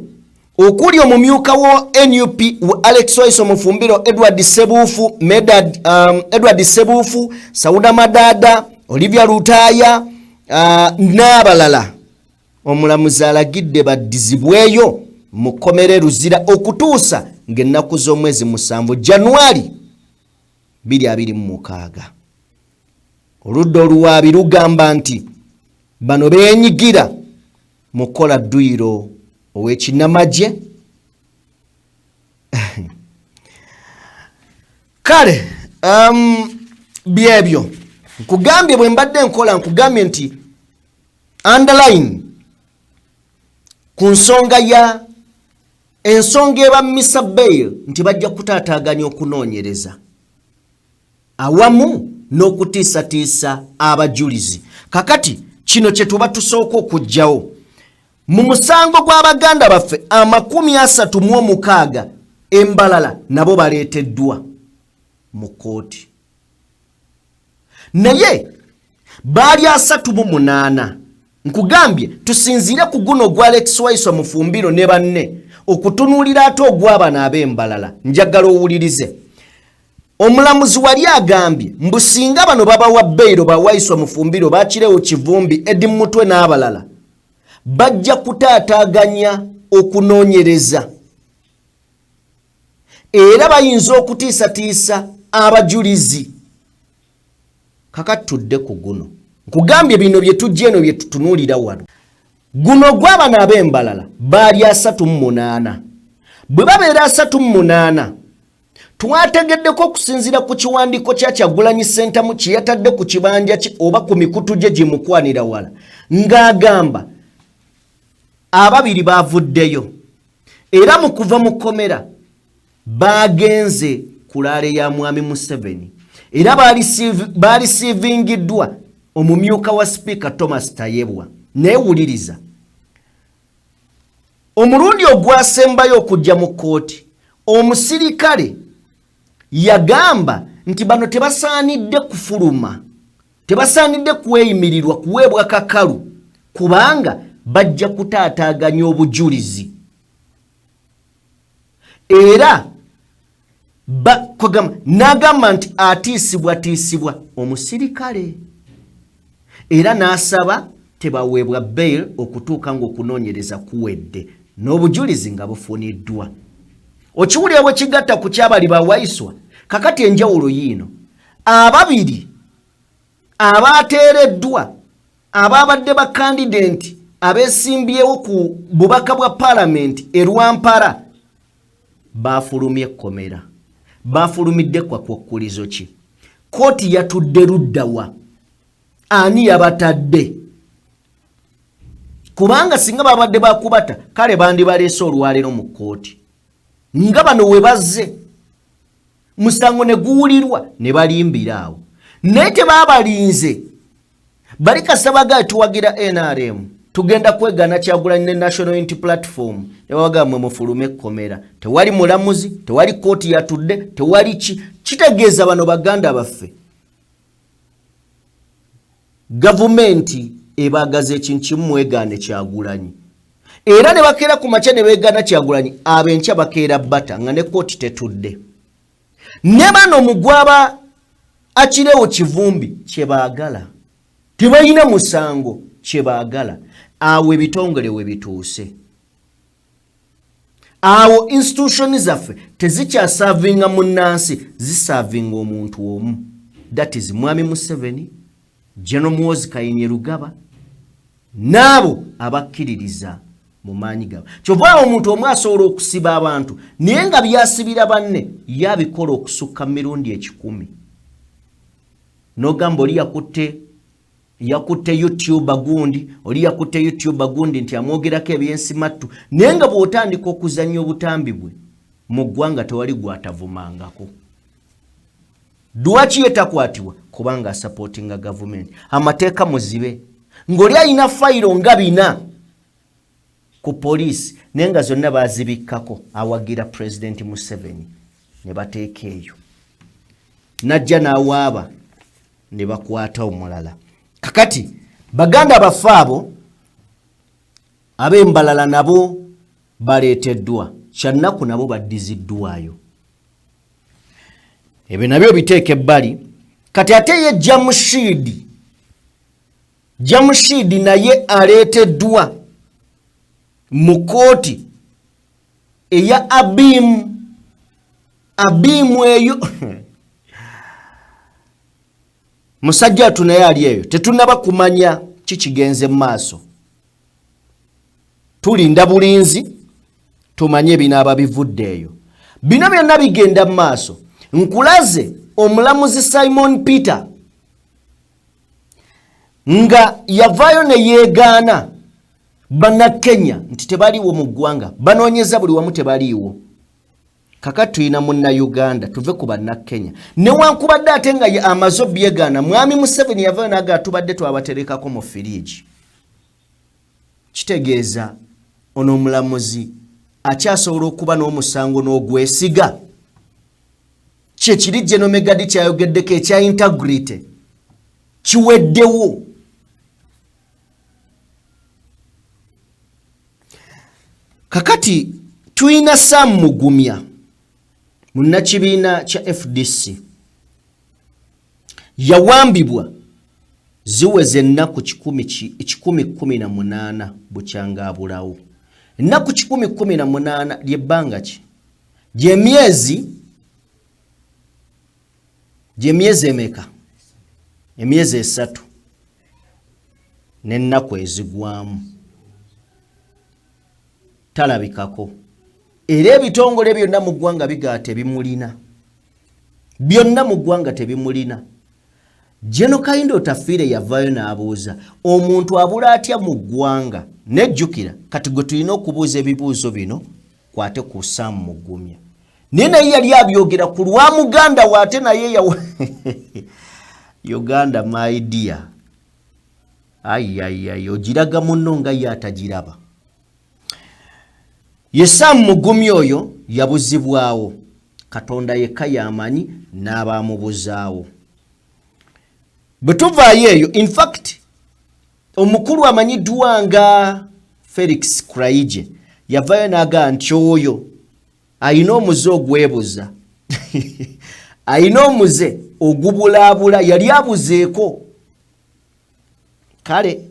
okuli omumyuka wo NUP Alex Waiso Mufumbiro, Edward Sebuufu, Sauda Madada, Olivia Lutaya n'abalala omulamuzi alagidde baddizibweyo mu kkomera Luzira okutuusa ng'ennaku z'omwezi 7 January 2026. Oludda oluwaabi lugamba nti bano beenyigira mu kukola dduyiro ow'ekinnamagye. Kale byebyo nkugambye bwe mbadde nkola nkugambye nti underline ku nsonga ya ensonga eba Mr. Bail nti bajja kutaataaganya okunoonyereza. awamu n'okutiisatiisa abajulizi. Kakati kino kye tuba tusooka okugyawo mu musango gw'abaganda baffe 36 embalala nabo baleeteddwa mu kooti, naye baali 38. Nkugambye tusinziire ku guno gwa Alex Waiswa Mufumbiro ne banne okutunuulira ate ogw'abano ab'embalala. Njagala owulirize. Omulamuzi wali agambye mbu singa bano babawa bbeiro ba Waiswa Mufumbiro bakirewo Kivumbi, Edi Mutwe n'abalala bajja kutaataaganya okunoonyereza era bayinza okutiisatiisa abajulizi. Kakati tudde ku guno. Nkugambye bino bye tujja eno bye tutunuulira wano. Guno gw'abano ab'embalala baali 38. Bwe babeera 38 twategeddeko okusinziira ku kiwandiiko kya Kyagulanyi Ssentamu kye yatadde ku kibanja kye oba ku mikutu gye gimukwanira wala ng'agamba ababiri baavuddeyo era mu kuva mu kkomera bagenze ku laale ya Mwami Museveni era baalisiivingiddwa omumyuka wa Sipiika Thomas Tayebwa. Naye wuliriza, omulundi ogwasembayo okujja mu kkooti omusirikale yagamba nti bano tebasaanidde kufuluma, tebasaanidde kweyimirirwa kuweebwa kakalu kubanga bajja kutaataaganya obujulizi era n'agamba nti atiisibwa omusirikale era n'asaba tebaweebwa bail okutuuka ng'okunoonyereza kuwedde n'obujulizi nga bufuniddwa. Okiwulira bwe kigatta ku kyabali ba Waiswa. Kakati enjawulo yiino, ababiri abaateereddwa abaabadde ba kandidenti abeesimbyewo ku bubaka bwa paalamenti e Rwampara baafulumye ekkomera. Baafulumidde kwa kwokkulizo ki? Kooti yatudde luddawa? Ani yabatadde? Kubanga singa babadde bakubata kale bandi baleese olwaleero mu kooti. Nga bano we bazze musango ne guwulirwa ne balimbira awo. Naye tebaabalinze. Bali kasabaga tuwagira NRM. Tugenda kwegana Kyagulanyi ne National Unity Platform. Yawagamwe mufulume ekkomera. Tewali mulamuzi, tewali kooti yatudde, tewali ki. Kitegeeza bano baganda baffe. Gavumenti ebaagaza ekintu kimu mwegaane Kyagulanyi. Era ne bakeera ku makya ne beegaana Kyagulanyi abenkya bakeera bata nga ne kooti tetudde. Ne bano mugwaba akirewo Kivumbi kye baagala. Tebalina musango kye baagala. Awo ebitongole we bituuse. Awo institution zaffe tezikyasavinga munnansi, zisavinga omuntu omu. That is Mwami Museveni, General Muhoozi Kainerugaba, n'abo abakkiririza mu maanyi gabo. Kyova omuntu omu asobola okusiba abantu naye nga byasibira banne yabikola okusukka mirundi 10. N'ogamba oli yakutte YouTuber gundi, oli yakutte YouTuber gundi nti amwogerako ebyensimattu, naye nga bw'otandika okuzannya obutambi bwe mu ggwanga tewali gwatavumangako. Lwaki yetakwatibwa? Kubanga supportinga government. Amateeka muzibe. Ng'oli alina fayiro nga 4 ku poliisi naye nga zonna baazibikkako awagira President Museveni ne bateeka eyo. Najja n'awaaba ne bakwata omulala. Kakati baganda baffe abo ab'embalala nabo baleeteddwa, kyannaku nabo baddiziddwayo. Ebyo nabyo biteeke ebbali. Kati ate ye Jamshid naye aleeteddwa mu kooti eya Abimu eyo. Musajja atu naye ali eyo. Tetunaba kumanya kikigenze mu maaso. Tulinda bulinzi tumanye binaaba bivudde eyo. Bino byonna bigenda mu maaso. Nkulaze omulamuzi Simon Peter nga yavaayo ne yeegaana Bannakenya nti tebaliiwo mu ggwanga, banoonyeza buli wamu tebaliiwo. kakati tulina munna Uganda tuve ku banna Kenya newankubadde ate nga amazo byegana mwami Museveni yavayo naga tubadde twabaterekako mu firiji kitegeeza ono omulamuzi akyasobola okuba n'omusango n'ogwesiga kye kiri General Megadi kyayogeddeko ekya integrity kiweddewo. Kakati tuina Sam Mugumya munnakibiina kya FDC yawambibwa ziweze ennaku 118 bukyanga abulawo. Ennaku 118 lyebbanga ki? Gyemyezi emeka? Emyezi 3 n'ennaku ezigwamu talabikako. Era ebitongole byonna mu ggwanga bigaa tebimulina. Byonna mu ggwanga tebimulina. Jeno Kayindo Tafiire yavaayo n'abuuza omuntu abula atya mu ggwanga nejjukira kati gwe tulina okubuuza ebibuuzo bino kwate ku Sam Mugumya. Naye yali abyogera ku lwa muganda waate naye yawa Uganda my dear. Ai ogiraga munno nga ye atagiraba. Ye Sam Mugumya oyo yabuzibwawo Katonda yekka yamanyi n'abamubuzaawo. Bwe tuvaayo eyo in fact omukulu amanyiddwa nga Felix Kraije yavaayo n'aga nti oyo ayina omuze ogwebuza ayina omuze ogubulaabula yali abuzeeko kale.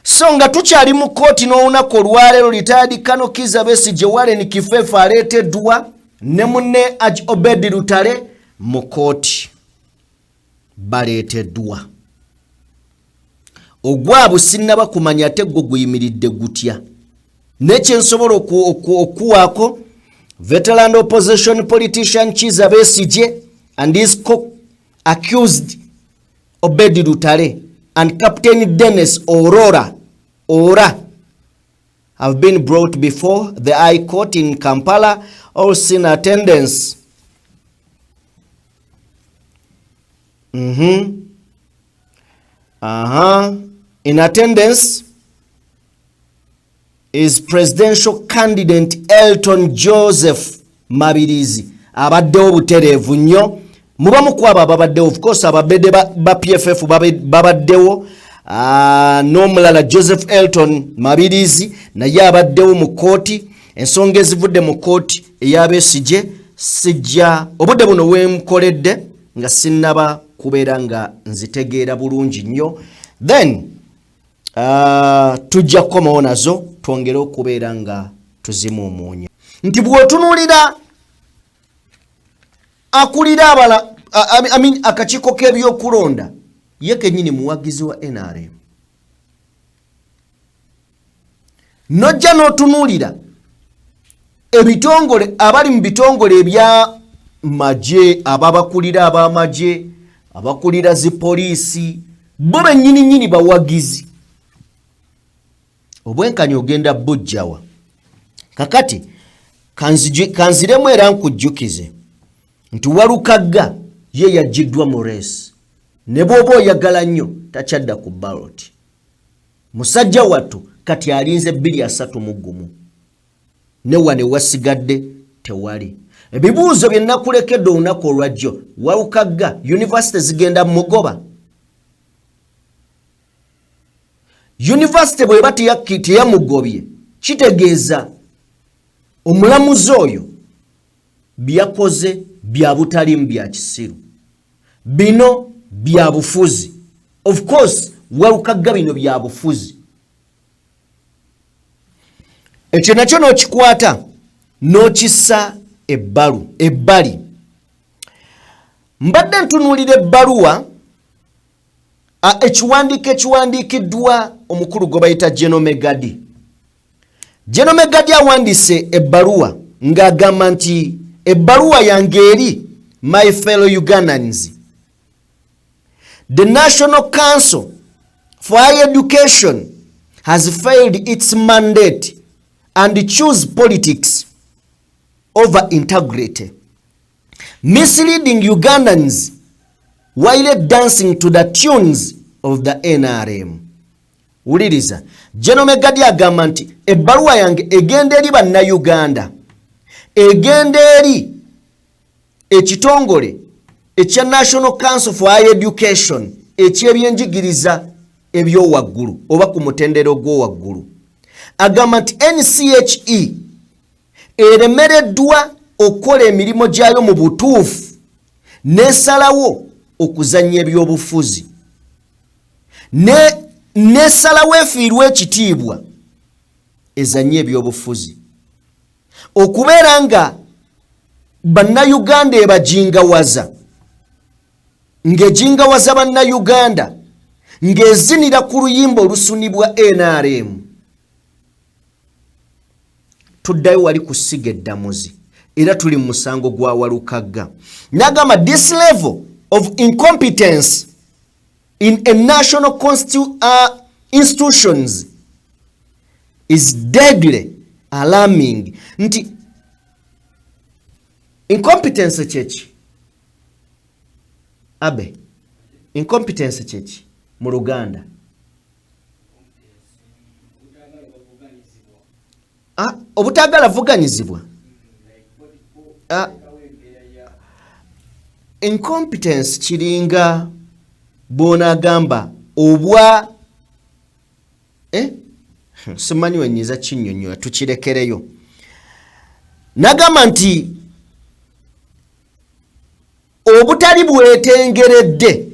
So nga tukyali mu kooti n'olunaku olwaleero retired Kano Kizza Besigye Warren Kifeefa aleeteddwa ne munne Obed Lutale mu kooti baleeteddwa. Ogwabo sinnaba kumanya ate gwo guyimiridde gutya. Nekyensobola okuwaako veteran opposition politician Kizza Besigye and his co-accused Obed Lutale and Captain Dennis Ora have been brought before the High Court in Kampala, also in attendance. In attendance is presidential candidate Elton Joseph Mabirizi. Abaddewo butereevu nnyo. Mubamu kwaba ababaddewo, of course ababedde ba PFF babaddewo. N'omulala Joseph Elton Mabirizi naye abaddewo mu kooti. Ensonga ezivudde mu kooti eya Besigye sijja obudde buno weemukoledde nga sinnaba kubeera nga nzitegeera bulungi nnyo. Then tujja kukomawo nazo twongere okubeera nga tuzimu omuunya. Nti bw'otunuulira akulira akakiiko k'ebyokulonda ye kennyini muwagizi wa NRM. Nojja n'otunuulira ebitongole abali mu bitongole ebya magye, ababakulira ab'amagye, abakulira zi poliisi, bo bennyini bawagizi. Obwenkanya ogenda bujjawa. Kakati kanziremu era nkujjukize nti Walukagga ye yajiddwa mu race. Ne bw'oba oyagala nnyo takyadda ku ballot. Musajja wattu kati alinze 231. Ne wane wasigadde tewali. Ebibuuzo bye nakulekedde olunaku olwajjo, Walukagga university zigenda mugoba. University bw'eba teyamugobye kitegeeza omulamuzi oyo byakoze bya butalimu bya kisiru. Bino bya bufuzi. Of course Walukagga bino bya bufuzi. Ekyo nakyo n'okikwata n'okissa ebbali. Mbadde ntunuulira ebbaluwa ekiwandiikiddwa omukulu gwe bayita General Megadi. General Megadi awandiise ebbaluwa ng'agamba nti ebbaluwa yange eri my fellow Ugandans. The National Council for Higher Education has failed its mandate and choose politics over integrity, misleading Ugandans while dancing to the tunes of the NRM. Uliriza, General Megadi agamba nti ebbaluwa yange egenda eri bannayuganda, egenda eri ekitongole ekya National Council for Higher Education ekyebyenjigiriza ebyowaggulu oba ku mutendero gw'owaggulu. Agamba nti NCHE eremereddwa okukola emirimu gyayo mu butuufu n'esalawo okuzannya ebyobufuzi n'esalawo efiirwa ekitiibwa ezannya ebyobufuzi okubeera nga bannayuganda ebajingawaza ng'ejingawaza bannayuganda ng'ezinira ku luyimba olusunibwa NRM. Tuddayo wali kusiga eddamuzi era tuli mu musango gwa Walukagga. Nagamba this level of incompetence in a national institutions is deadly alarming. Nti incompetence chechi abe incompetence chechi mu Luganda obutagala vuganyizibwa. Incompetence kiringa bona gamba obwa simanyi wenyiza kinyonyo tukirekereyo. Nagamba nti obutali bwetengeredde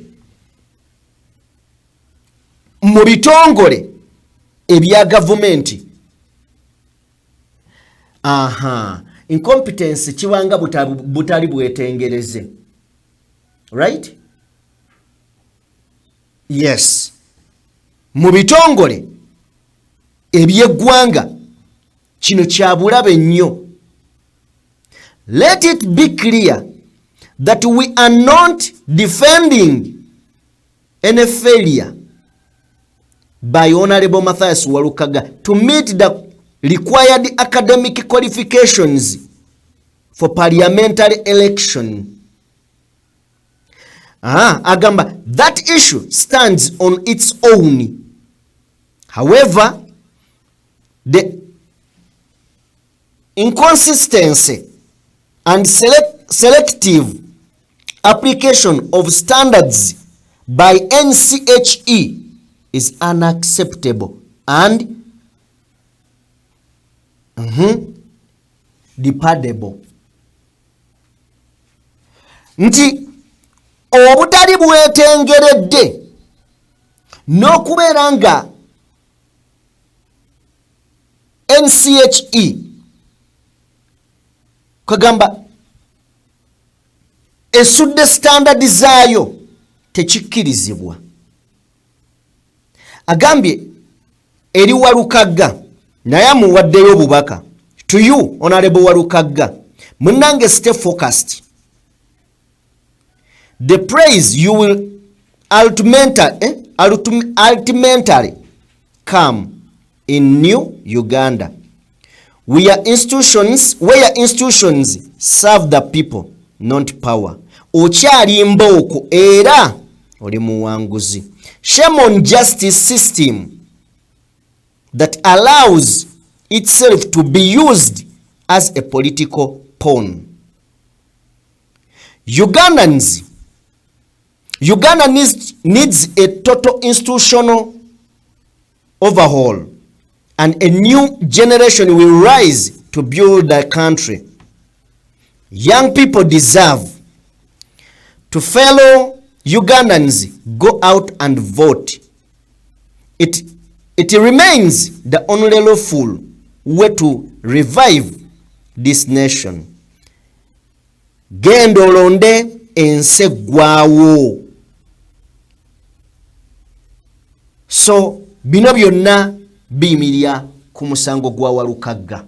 mu bitongole ebya gavumenti. Incompetence kibanga butali bwetengereze. Right? Yes. Mu bitongole ebyeggwanga kino kya bulabe nnyo. Let it be clear that we are not defending any failure by Honorable Mathias Walukagga to meet the required academic qualifications for parliamentary election. Agamba that issue stands on its own. However, the inconsistency and selective application of standards by NCHE is unacceptable and deplorable. Nti obutali bwetengeredde n'okubeera nga NCHE kagamba esudde standard zaayo tekikkirizibwa. Agambye eri Walukagga naye amuwaddeyo obubaka. To you, Honorable Walukagga, munange stay focused. The praise you will ultimately come in New Uganda, where institutions serve the people, not power. Okyali mbooko era oli muwanguzi. Shame on justice system that allows itself to be used as a political pawn. Uganda needs a total institutional overhaul, and a new generation will rise to build the country. Young people deserve to fellow Ugandans go out and vote. It remains the only lawful way to revive this nation. Genda olonde ensi eggwaawo. So bino byonna biyimirira ku musango gwa Walukagga.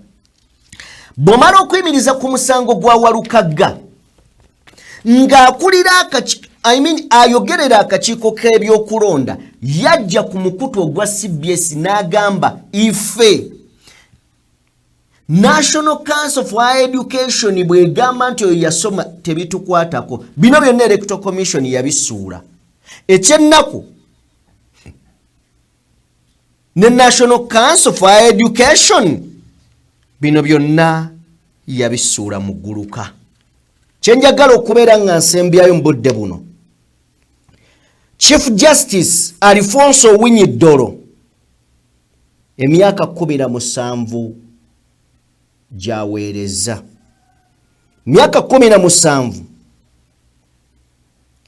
Bw'omala okuyimiriza ku musango gwa Walukagga ng'akulira ayogerera akakiiko k'ebyokulonda, yajja ku mukutu ogwa CBS n'agamba ife National Council for Higher Education bwegamba nti oyo yasoma tebitukwatako. Bino byonna Electoral Commission yabisuula. Ekyennaku ne National Council for Higher Education bino byonna yabisuula mu gguluka. Kyenjagala okubeera nga nsembyayo mu budde buno. Chief Justice Alfonso Winyidoro emyaka 17 jaweereza. Myaka 17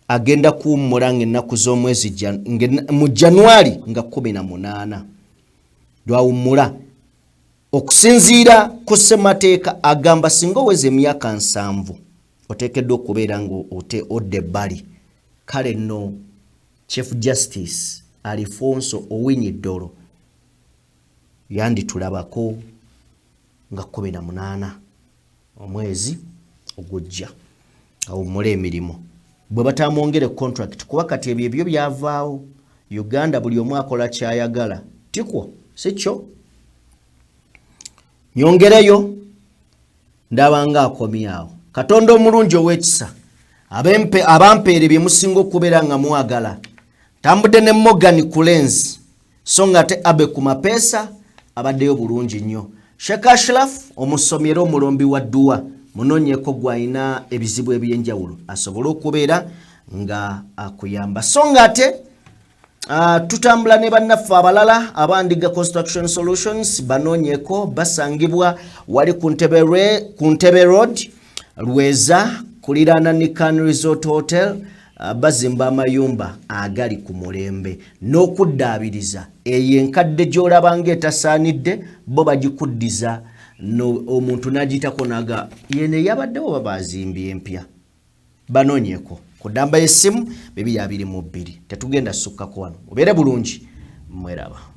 agenda kuwummula ng'ennaku z'omwezi mu January nga 18 lwawummula. Okusinziira ku ssemateeka agamba singa oweza emyaka 7 oteekeddwa okubeera ng'odde ebbali. Kale nno Chief Justice Alfonso Winyidoro yanditulabako nga 18 omwezi ogujja awummula emirimu. Bwe batamwongere contract kuba kati ebyo byavaawo. Uganda buli omu akola kyayagala. Tikwo si kyo. Nyongereyo ndaba nga akomyawo. Katonda omulungi ow'ekisa abampeere bye musinga okubeera nga mwagala. Tambudde ne Morgan Kulenzi so nga ate Abe ku mapeesa abaddeyo bulungi nnyo. Sheikh Ashraf omusomi era omulombi wa dduwa munoonyeko gw'alina ebizibu eby'enjawulo asobole okubeera nga akuyamba. So nga ate tutambula ne bannaffe abalala abandiga Construction Solutions banoonyeko basangibwa wali ku Ntebe Road Lweza kuliraana ne Can Resort Hotel. Bazimba amayumba agali ku mulembe n'okuddaabiriza eyo enkadde gy'olaba ng'etasaanidde bo bagikuddiza omuntu n'agiyitako naga yene yabaddewo babazimbye empya. Banoonyeko ku ddamba y'essimu 222 tetugenda sukkako wano. Mubeere bulungi mweraba.